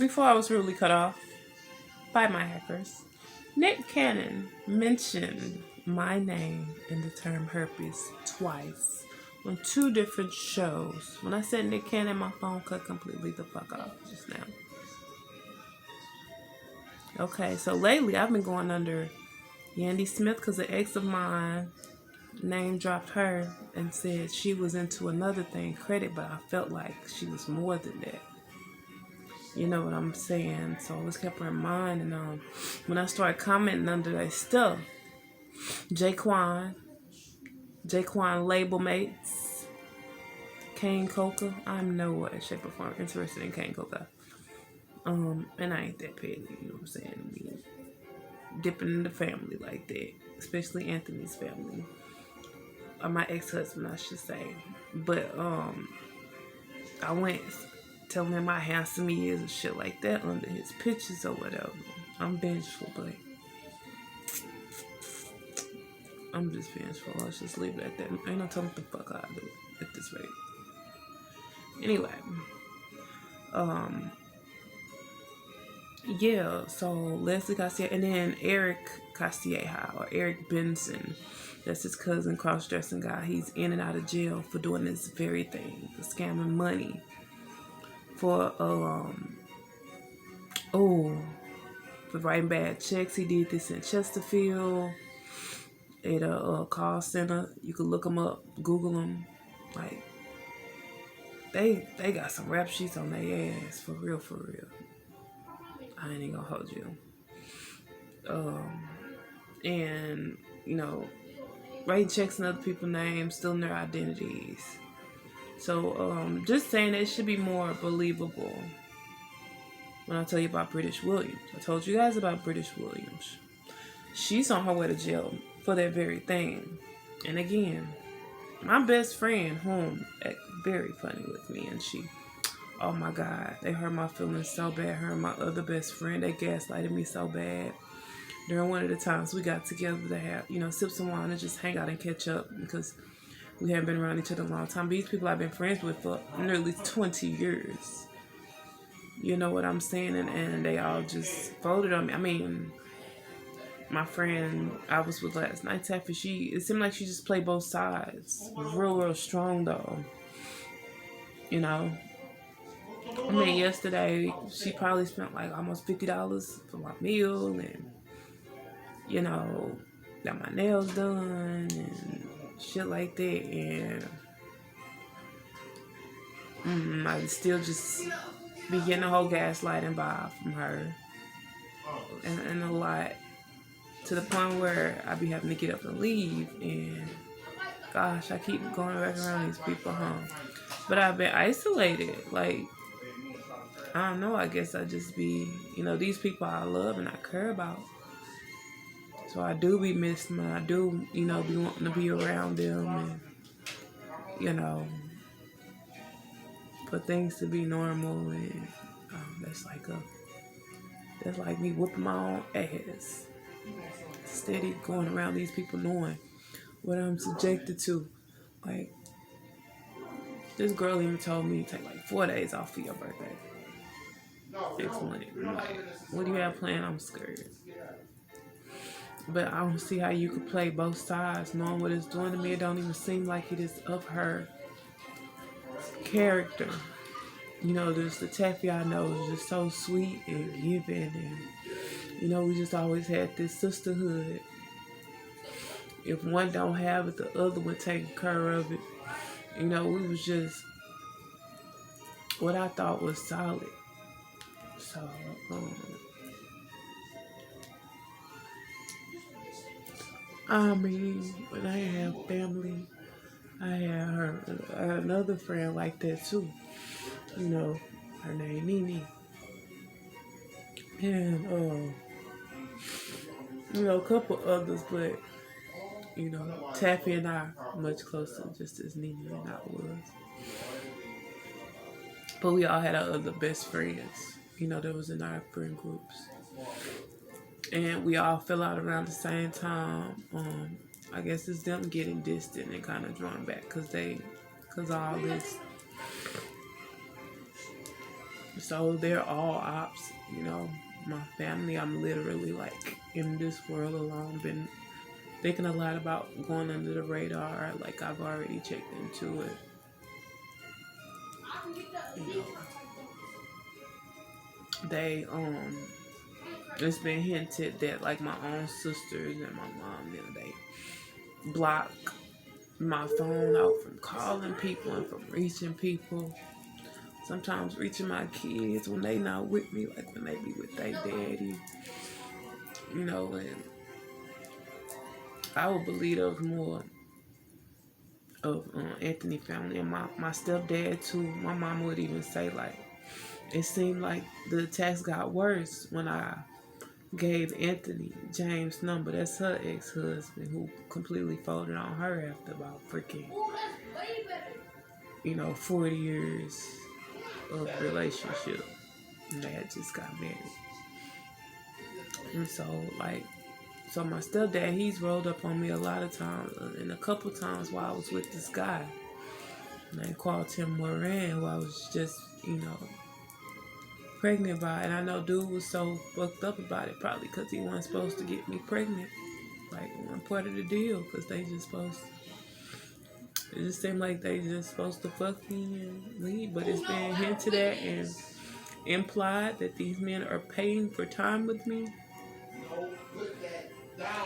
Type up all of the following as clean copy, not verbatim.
before I was rudely cut off by my hackers, Nick Cannon mentioned my name in the term herpes twice on two different shows. When I said Nick Cannon, my phone cut completely the fuck off just now. Okay, so lately I've been going under Yandy Smith because an ex of mine name dropped her and said she was into another thing, credit, but I felt like she was more than that. You know what I'm saying? So I always kept her in mind. And when I started commenting under that stuff, JKwon label mates, Kane Coca. I'm no way, shape, or form interested in Kane Coca. And I ain't that petty, you know what I'm saying? I mean, dipping in the family like that, especially Anthony's family. Or my ex-husband, I should say. But I went telling him how handsome he is and shit like that under his pictures or whatever. I'm vengeful, but I'm just vengeful. Let's just leave it at that. Ain't no telling what the fuck I do at this rate. Anyway, yeah, so Leslie Castijella and then Eric Castijella or Eric Benson. That's his cousin, cross-dressing guy. He's in and out of jail for doing this very thing, for scamming money. For writing bad checks. He did this in Chesterfield at a call center. You can look them up, Google them. Like they got some rap sheets on their ass for real, for real. I ain't gonna hold you. And you know, writing checks in other people's names, stealing their identities. So just saying it should be more believable. When I tell you about British Williams, I told you guys about British Williams. She's on her way to jail for that very thing. And again, my best friend, whom acted very funny with me, and she, oh my God, they hurt my feelings so bad. Her and my other best friend, they gaslighted me so bad. During one of the times we got together to have, sip some wine and just hang out and catch up because we haven't been around each other a long time. These people I've been friends with for nearly 20 years. You know what I'm saying? And they all just folded on me. I mean, my friend I was with last night, Taffy, it seemed like she just played both sides. Real strong though. You know? I mean, yesterday, she probably spent like almost $50 for my meal and, got my nails done and shit like that. And I still just be getting a whole gaslighting vibe from her. And a lot. To the point where I be having to get up and leave. And gosh, I keep going back around these people, But I've been isolated. Like, I don't know, I guess I just be, these people I love and I care about. So I do be missing them. I do, be wanting to be around them and, for things to be normal. And that's like me whooping my own ass. Steady going around these people knowing what I'm subjected to. Like, this girl even told me to take like 4 days off for your birthday. Excellent. I'm like, what do you have planned? I'm scared. But I don't see how you could play both sides, knowing what it's doing to me. It don't even seem like it is of her character. There's the Taffy I know is just so sweet and giving, and we just always had this sisterhood. If one don't have it, the other one taking care of it. We was just what I thought was solid. So, I mean, when I have family, I had another friend like that too. Her name Nene. And, a couple others, but, Taffy and I are much closer, just as Nene and I was. But we all had our other best friends, that was in our friend groups. And we all fell out around the same time. I guess it's them getting distant and kind of drawn back because all this, So they're all ops, you know. My family, I'm literally like in this world alone. Been thinking a lot about going under the radar. Like I've already checked into it. You know, they it's been hinted that like my own sisters and my mom, you know, they block my phone out from calling people and from reaching people. Sometimes reaching my kids when they not with me, like when they be with their daddy, you know, and I would believe those more of Anthony family and my stepdad too. My mom would even say like it seemed like the attacks got worse when I gave Anthony James' number. That's her ex-husband who completely folded on her after about freaking 40 years of relationship. And they had just got married. And so my stepdad, he's rolled up on me a lot of times, and a couple times while I was with this guy. And I called Tim Moran, who I was just, pregnant by. And I know dude was so fucked up about it, probably because he wasn't supposed to get me pregnant. Like, one part of the deal, because they just supposed to, it just seemed like they just supposed to fuck me and leave. But it's been hinted at and implied that these men are paying for time with me.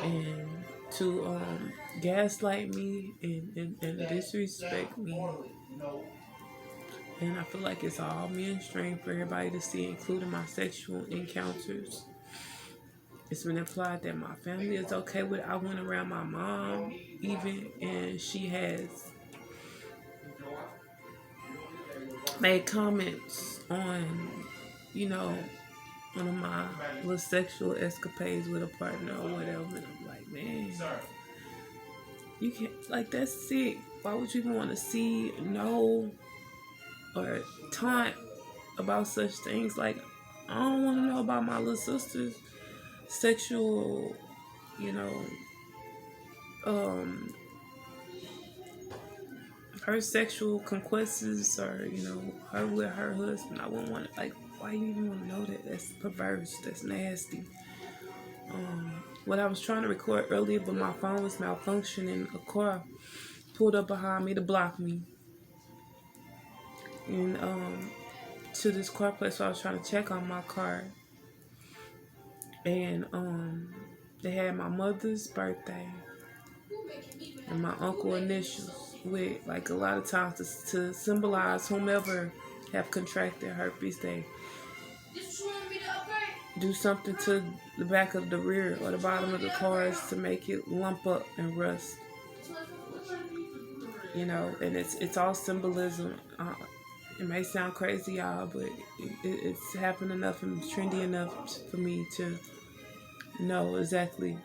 And to gaslight me and disrespect me. And I feel like it's all mainstream for everybody to see, including my sexual encounters. It's been implied that my family is okay with it. I went around my mom even, and she has made comments on, one of my little sexual escapades with a partner or whatever. And I'm like, man, you can't, like, that's sick. Why would you even want to see, know, or taunt about such things? Like, I don't want to know about my little sister's sexual, her sexual conquests, or, her with her husband. I wouldn't want to, like, why you even want to know that? That's perverse. That's nasty. What I was trying to record earlier, but my phone was malfunctioning. A car pulled up behind me to block me. And to this car place where I was trying to check on my car. And they had my mother's birthday and my uncle initials with, like, a lot of times to symbolize whomever have contracted herpes, they do something to the back of the rear or the bottom of the cars to make it lump up and rust. And it's all symbolism. It may sound crazy, y'all, but it's happened enough and trendy enough for me to know exactly,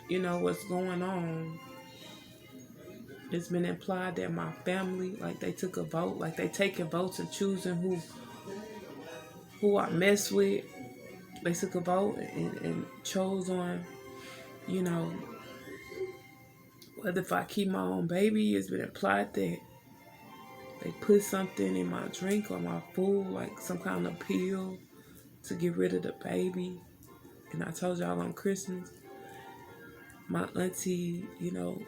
what's going on. It's been implied that my family, like, they took a vote, like they taking votes and choosing who I mess with. They took a vote and chose on, whether if I keep my own baby. It's been implied that they put something in my drink or my food, like some kind of pill to get rid of the baby. And I told y'all on Christmas, my auntie,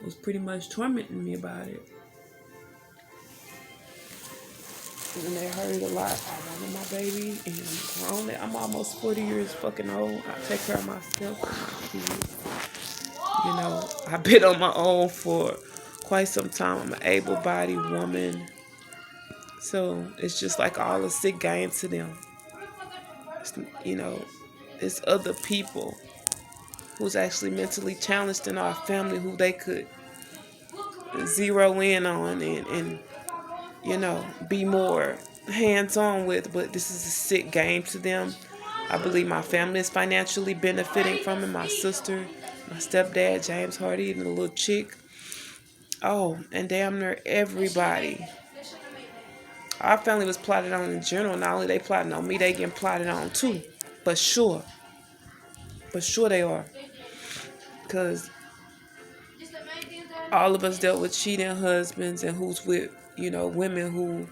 was pretty much tormenting me about it. And they heard a lot. I wanted my baby, and I'm almost 40 years fucking old. I take care of myself and my kids. I've been on my own for quite some time. I'm an able-bodied woman. So it's just like all a sick game to them. It's other people who's actually mentally challenged in our family who they could zero in on and be more hands-on with, but this is a sick game to them. I believe my family is financially benefiting from it. My sister, my stepdad, James Hardy, and the little chick. Oh, and damn near everybody. Our family was plotted on in general. Not only they plotting on me, they getting plotted on too. But sure they are. Because all of us dealt with cheating husbands and who's with, women who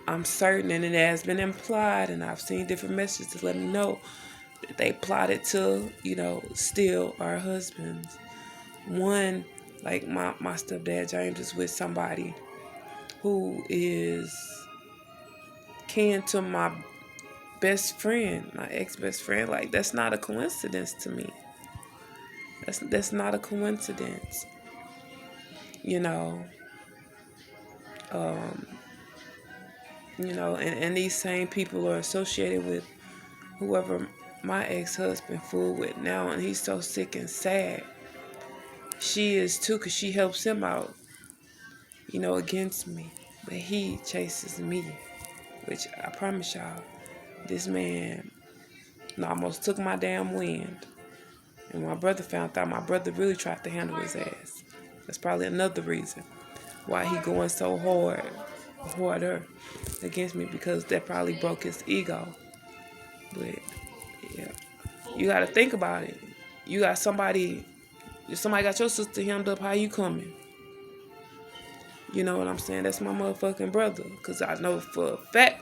I'm certain, and it has been implied, and I've seen different messages to let me know that they plotted to, steal our husbands. One, like my stepdad James is with somebody who is kin to my best friend, my ex-best friend. Like, that's not a coincidence to me. That's not a coincidence. You know. Um, and these same people are associated with whoever my ex-husband fooled with now, and he's so sick and sad. She is too, because she helps him out, against me. But he chases me, which I promise y'all, this man almost took my damn wind. And my brother found out, my brother really tried to handle his ass. That's probably another reason why he going so harder against me, because that probably broke his ego. But yeah, you got to think about it. You got somebody, if somebody got your sister hemmed up, how you coming? You know what I'm saying? That's my motherfucking brother. Because I know for a fact,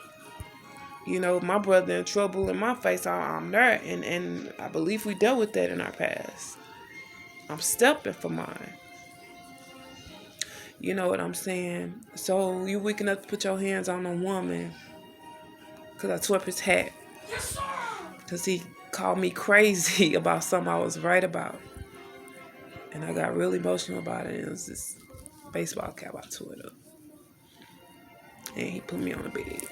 my brother in trouble in my face, I'm there. And I believe we dealt with that in our past. I'm stepping for mine. You know what I'm saying? So you waking up to put your hands on a woman because I tore up his hat. Because he called me crazy about something I was right about. And I got really emotional about it. It was this baseball cap I tore it up. And he put me on the bed,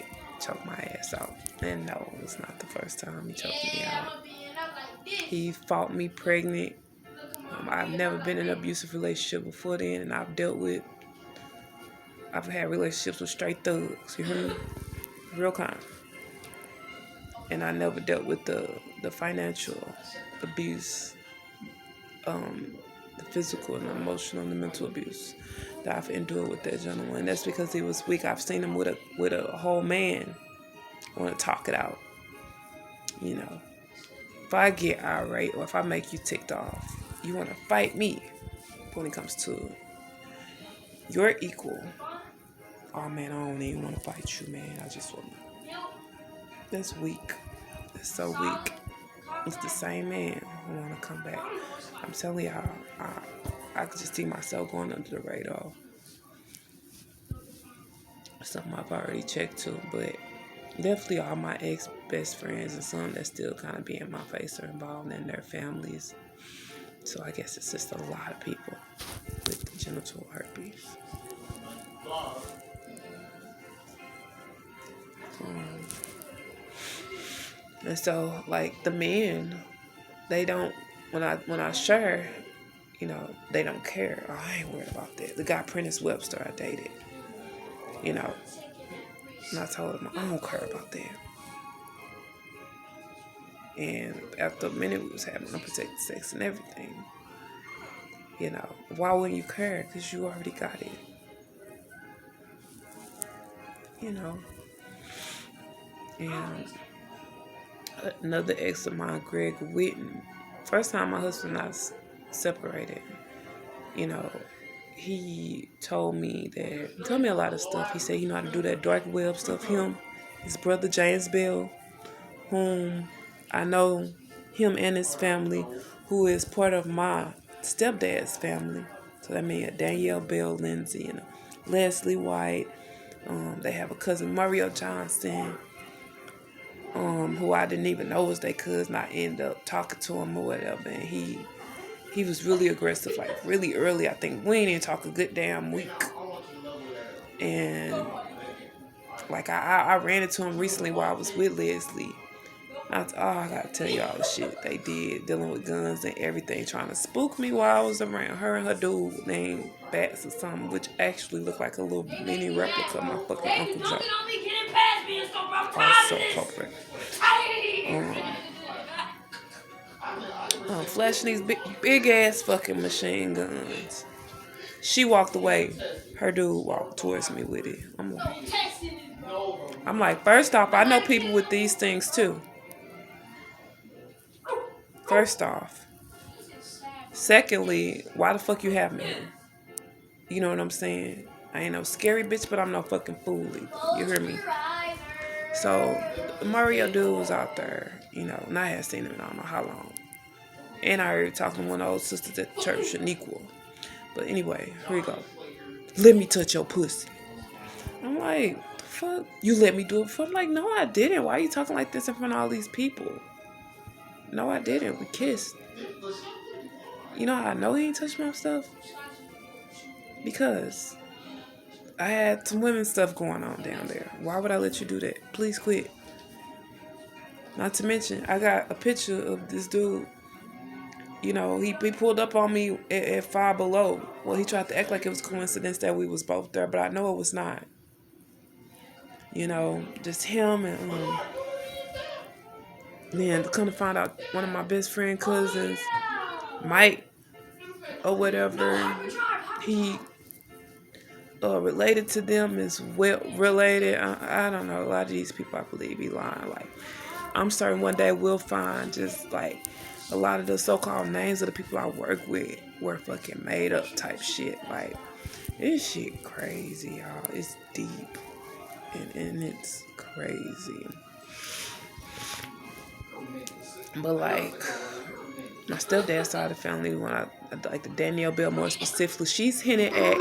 choked my ass out. And no, it was not the first time he choked me out. He fought me pregnant. I've never been in an abusive relationship before then, and I've had relationships with straight thugs, you hear me? Real kind. And I never dealt with the financial abuse, the physical and emotional and the mental abuse that I've endured with that gentleman. And that's because he was weak. I've seen him with a whole man want to talk it out. If I get irate or if I make you ticked off, you want to fight me. But when it comes to your equal, oh man, I don't even want to fight you, man. I just want to. That's weak. That's so weak. It's the same man who want to come back. I'm telling y'all, I could just see myself going under the radar. Something I've already checked too, but definitely all my ex-best friends and some that still kind of be in my face are involved in their families. So I guess it's just a lot of people with genital herpes. And so, like, the men, they don't, when I share, they don't care. Oh, I ain't worried about that. The guy, Prentice Webster, I dated, and I told him, I don't care about that. And after a minute, we was having unprotected sex and everything. Why wouldn't you care? Because you already got it. And another ex of mine, Greg Whitten, first time my husband and I separated, he told me a lot of stuff. He said he know how to do that dark web stuff. His brother James Bell, whom I know him and his family, who is part of my stepdad's family. So that means Danielle Bell Lindsay and Leslie White. They have a cousin, Mario Johnson, who I didn't even know was their cousin. I ended up talking to him or whatever, and he was really aggressive, like really early. I think we didn't talk a good damn week. And like I ran into him recently while I was with Leslie. I gotta tell you all the shit they did, dealing with guns and everything, trying to spook me while I was around her and her dude named Bats or something, which actually looked like a little mini replica of my fucking Uncle Joe. Also culprit. Flashing these big ass fucking machine guns. She walked away. Her dude walked towards me with it. I'm like, first off, I know people with these things too. First off. Secondly, why the fuck you have me? You know what I'm saying? I ain't no scary bitch, but I'm no fucking fool either. You hear me? So, the Mario dude was out there, you know, and I had seen him in I don't know how long. And I heard talking to one of those sisters at the church, Shaniqua. But anyway, here we go. Let me touch your pussy. I'm like, the fuck? You let me do it before? I'm like, no, I didn't. Why are you talking like this in front of all these people? No, I didn't. We kissed. You know how I know he ain't touched my stuff? Because I had some women's stuff going on down there. Why would I let you do that? Please quit. Not to mention, I got a picture of this dude. You know, he pulled up on me at Five Below. Well, he tried to act like it was coincidence that we was both there, but I know it was not. You know, just him and then to come to find out one of my best friend cousins, Mike or whatever, he related to them is well related. I don't know. A lot of these people, I believe, be lying. Like, I'm certain one day we'll find just like a lot of the so-called names of the people I work with were fucking made up type shit. Like, this shit crazy, y'all. It's deep and it's crazy. But like, my stepdad's side of the family, when I like the Danielle Bell more specifically, she's hinted at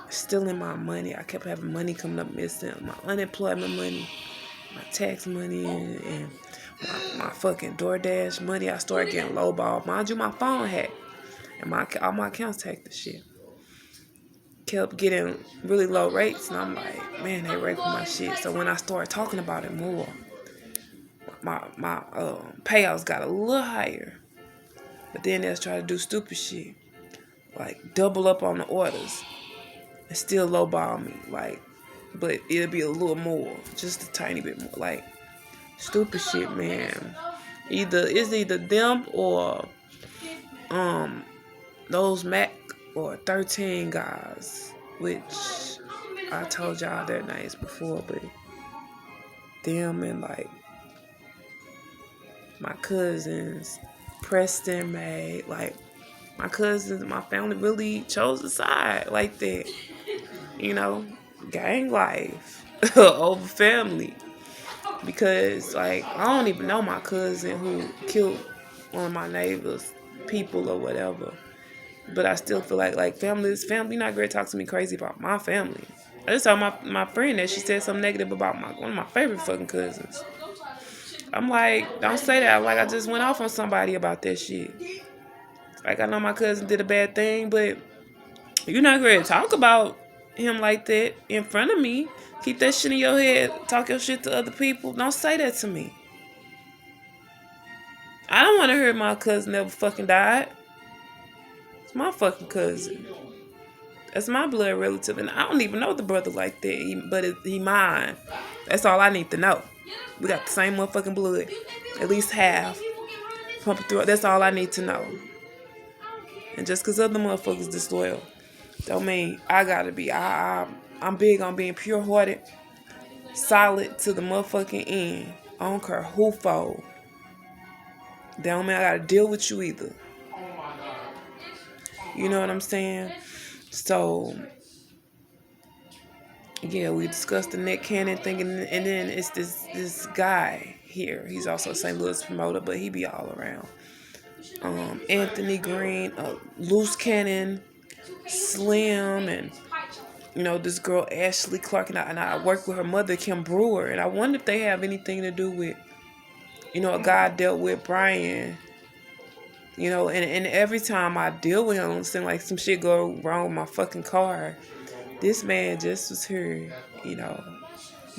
stealing my money. I kept having money coming up missing, my unemployment money, my tax money, and my fucking DoorDash money. I started getting lowball. Mind you, my phone hacked, and all my accounts hacked the shit. Kept getting really low rates, and I'm like, man, they raping my shit. So when I started talking about it more, my payouts got a little higher. But then they'll try to do stupid shit, like double up on the orders and still lowball me, like, but it'll be a little more, just a tiny bit more, like stupid shit, man. It's either them or those Mac or 13 guys, which I told y'all their names before, but them and like my cousins, Preston, May, like my cousins, my family really chose a side like that, you know, gang life over family. Because like I don't even know my cousin who killed one of my neighbors, people or whatever. But I still feel like family is family. You're not going to talk to me crazy about my family. I just told my friend that she said something negative about one of my favorite fucking cousins. I'm like, don't say that. Like I just went off on somebody about that shit. Like I know my cousin did a bad thing, but you're not going to talk about him like that in front of me. Keep that shit in your head. Talk your shit to other people. Don't say that to me. I don't want to hear my cousin never fucking died. It's my fucking cousin. That's my blood relative, and I don't even know the brother like that. But he mine. That's all I need to know. We got the same motherfucking blood, at least half pumping through. That's all I need to know. And just because other motherfuckers disloyal, don't mean I gotta be. I'm big on being pure-hearted, solid to the motherfucking end. I don't care who fold. That don't mean I gotta deal with you either. You know what I'm saying? So, yeah, we discussed the Nick Cannon thing, and then it's this guy here. He's also a St. Louis promoter, but he be all around. Anthony Green, Loose Cannon, Slim, and you know this girl Ashley Clark, and I work with her mother Kim Brewer, and I wonder if they have anything to do with, you know, a guy dealt with Brian. You know, and every time I deal with him, it seems like some shit go wrong with my fucking car. This man just was here, you know,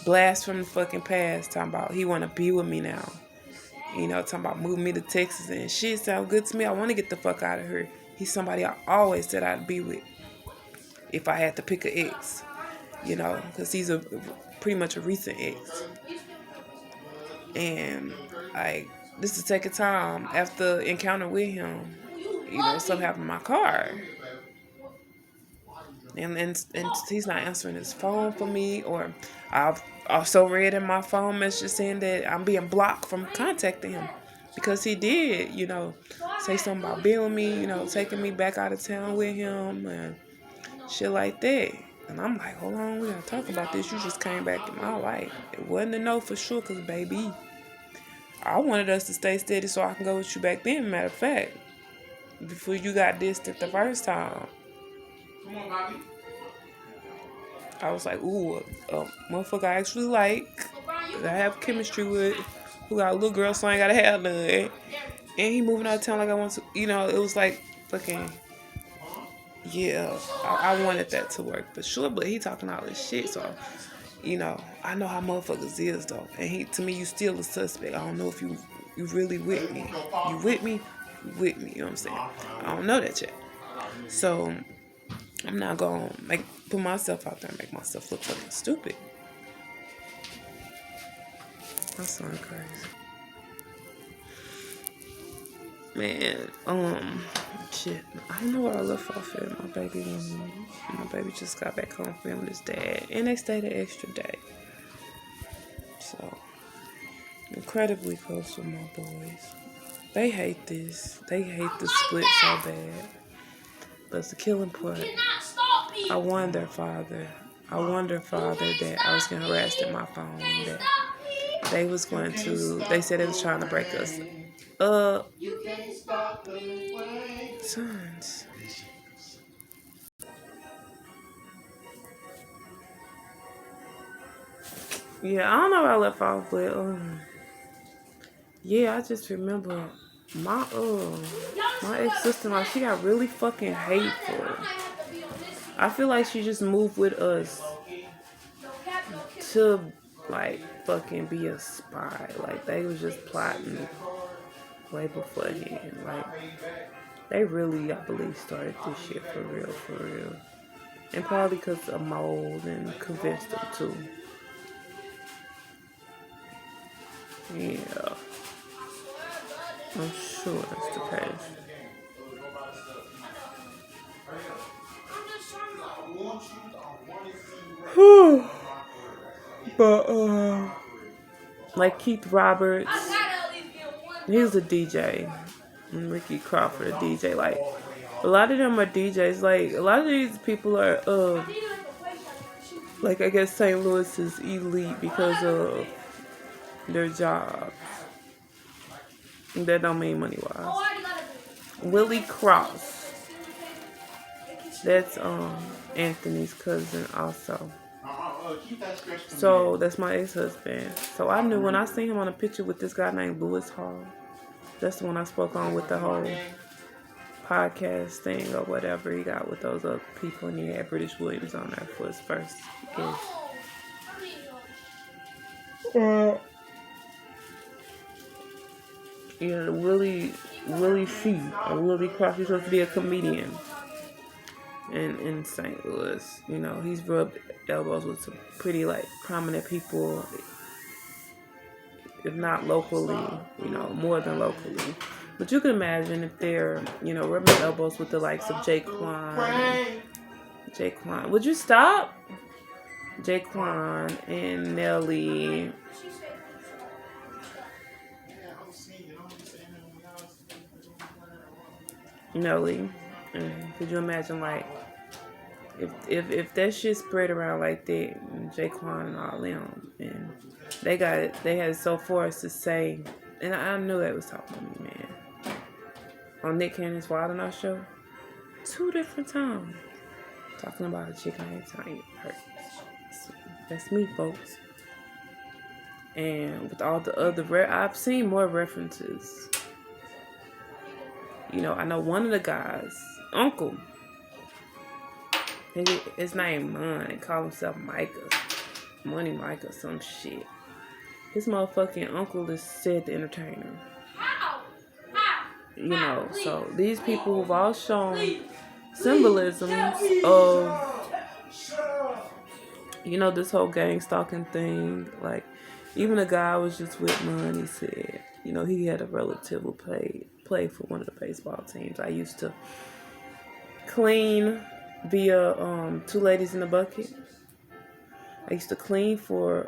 blast from the fucking past, talking about he want to be with me now. You know, talking about moving me to Texas, and shit sound good to me. I want to get the fuck out of here. He's somebody I always said I'd be with if I had to pick an ex, you know, because he's pretty much a recent ex. And this is taking time after encounter with him, you know, something happened in my car. And he's not answering his phone for me, or I've also read in my phone message saying that I'm being blocked from contacting him Because he did, say something about being with me, taking me back out of town with him and shit like that. And I'm like, hold on, we gotta talk about this. You just came back in my life. It wasn't a no for sure, because, baby, I wanted us to stay steady so I can go with you back then. Matter of fact, before you got distant the first time, I was like, ooh, a motherfucker I actually like, that I have chemistry with, who got a little girl so I ain't gotta have none. And he moving out of town like I want to, it was like fucking, yeah, I wanted that to work for sure, but he talking all this shit, so, I know how motherfuckers is, though. And to me, you still a suspect. I don't know if you really with me. You with me? You with me, you know what I'm saying? I don't know that yet. So, I'm not gonna put myself out there and make myself look fucking stupid. That sounds crazy. Man, shit. I don't know where I left off at. My baby just got back home from his dad, and they stayed an extra day. So, incredibly close with my boys. They hate this. They hate the split so bad. But it's the killing part. I warned their father. I that I was getting harassed at my phone. That they was going to. They said they was trying to break us up. Sons. Yeah, I don't know where I left off, but yeah, I just remember my ex-sister, like, she got really fucking hateful. I feel like she just moved with us to, like, fucking be a spy. Like, they was just plotting way beforehand. Like, they really, I believe, started this shit for real. And probably because of mold and convinced them too. Yeah. I'm sure that's the case. But, like Keith Roberts, he's a DJ. And Ricky Crawford, a DJ. Like, a lot of them are DJs. Like, a lot of these people are, like, I guess St. Louis is elite because of their jobs. That don't mean money-wise. Willie Cross. That's Anthony's cousin also. So that's my ex-husband. So I knew when I seen him on a picture with this guy named Lewis Hall. That's the one I spoke on with the whole podcast thing or whatever he got with those other people, and he had British Williams on there for his first guest. Yeah, Willie C. or Willie Cross. He's supposed to be a comedian in St. Louis. He's rubbed elbows with some pretty, like, prominent people, if not locally, more than locally. But you can imagine if they're, rubbing elbows with the likes of JKwon. Would you stop? JKwon and Nelly. And could you imagine, like, if that shit spread around like that, and JKwon and all them, and they had it so far as to say, and I knew they was talking to me, man, on Nick Cannon's Wild and Out show, 2 different times, talking about a chick named Tanya Hurts. That's me, folks. And with all the other, I've seen more references. I know one of the guys, Uncle, his name Mon, call himself Micah. Money Micah, some shit. His motherfucking uncle is Sid the Entertainer. So these people who've all shown symbolisms of, this whole gang stalking thing. Like, even a guy I was just with Mon, he said, he had a relative who played for one of the baseball teams. I used to clean via 2 Ladies in a Bucket. I used to clean for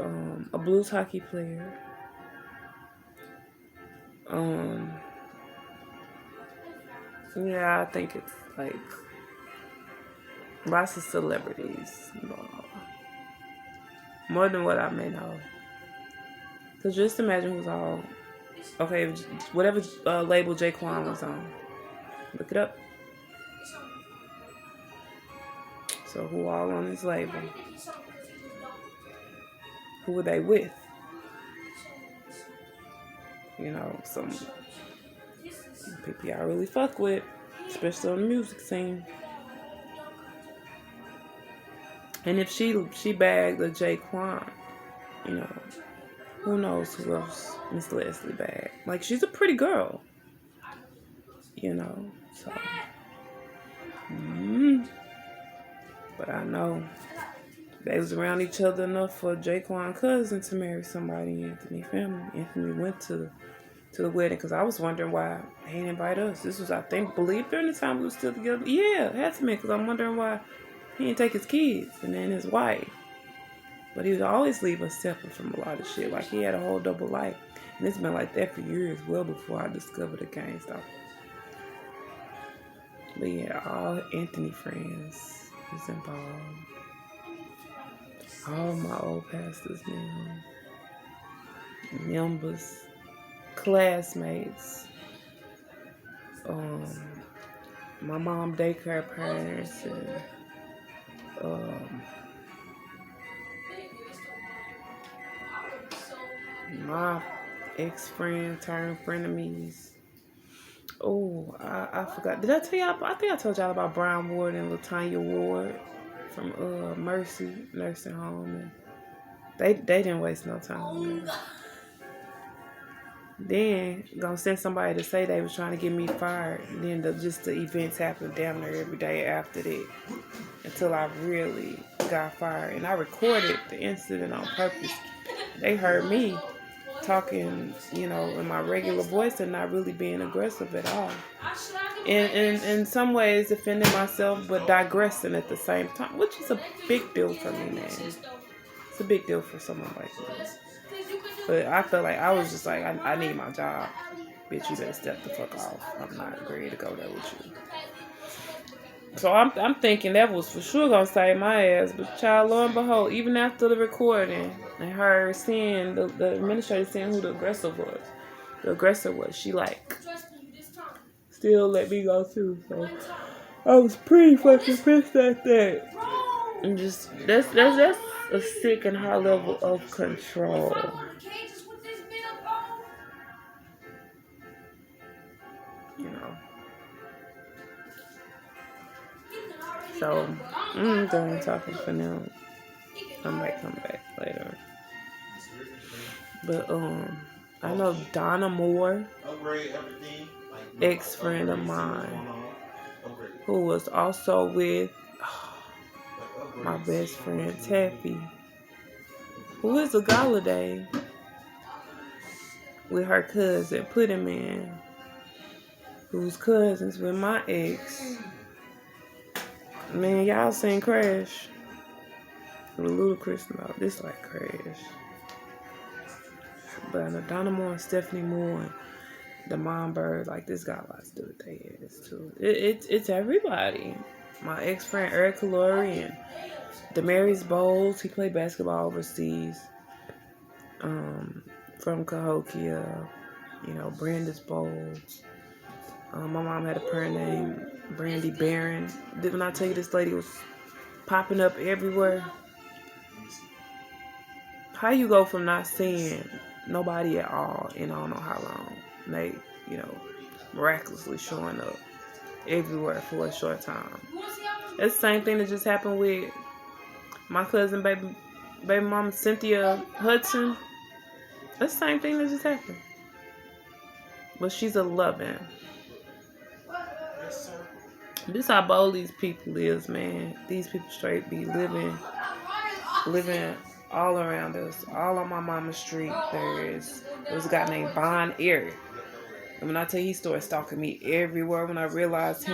a blues hockey player Um, yeah, I think it's like lots of celebrities involved. More than what I may know. Cause just imagine who's all okay. Whatever label JKwon was on, look it up. So who all on this label? Who were they with? You know, some people y'all really fuck with, especially on the music scene. And if she bagged a JKwon, you know, who knows who else Miss Leslie bagged? Like she's a pretty girl, you know. So, but I know they was around each other enough for JKwon cousin to marry somebody in Anthony family. Anthony went to the wedding because I was wondering why he didn't invite us. This was, I think, believe during the time we were still together. Yeah, it had to be because I'm wondering why he didn't take his kids and then his wife. But he would always leave us separate from a lot of shit. Like he had a whole double life. And it's been like that for years, well before I discovered the Gangstalkers. But yeah, all Anthony friends is involved. All my old pastors now. Members, classmates, my mom daycare parents, and my ex-friend turned frenemies. Oh, I forgot. Did I tell y'all? I think I told y'all about Brian Ward and LaTanya Ward from Mercy Nursing Home. And they didn't waste no time. Then gonna send somebody to say they was trying to get me fired. And then the events happened damn near every day after that until I really got fired. And I recorded the incident on purpose. They heard me talking, you know, in my regular voice and not really being aggressive at all. And in some ways defending myself but digressing at the same time, which is a big deal for me, man. It's a big deal for someone like me. But I felt like I was just like, I need my job. Bitch, you better step the fuck off. I'm not ready to go there with you. So I'm thinking that was for sure gonna save my ass. But child, lo and behold, even after the recording and her seeing the administrator seeing who the aggressor was, she like still let me go too. So I was pretty fucking pissed at that. And just that's a sick and high level of control. You know. So I'm done talking for now. I might come back later. But I know Donna Moore, ex-friend of mine, who was also with my best friend Taffy, who is a Galladay, with her cousin Pudding Man, who's cousins with my ex. Man, y'all seen Crash? The Ludacris, no, this like Crash. But Donna Moore and Stephanie Moore and the Mom Bird, like this got a lot to do with their ass too. It's everybody. My ex-friend Erica Laurie and Damaris Bowles, he played basketball overseas. From Cahokia, you know, Brandis Bowles. My mom had a parent named Brandy Barron. Didn't I tell you this lady was popping up everywhere? How you go from not seeing nobody at all in I don't know how long, they, you know, miraculously showing up everywhere for a short time. It's the same thing that just happened with my cousin, baby mama Cynthia Hudson. That's the same thing that just happened. But she's a loving. This how bold these people is, man. These people straight be living all around us. All on my mama's street. There was a guy named Von Eric. And when I tell you, he started stalking me everywhere when I realized him.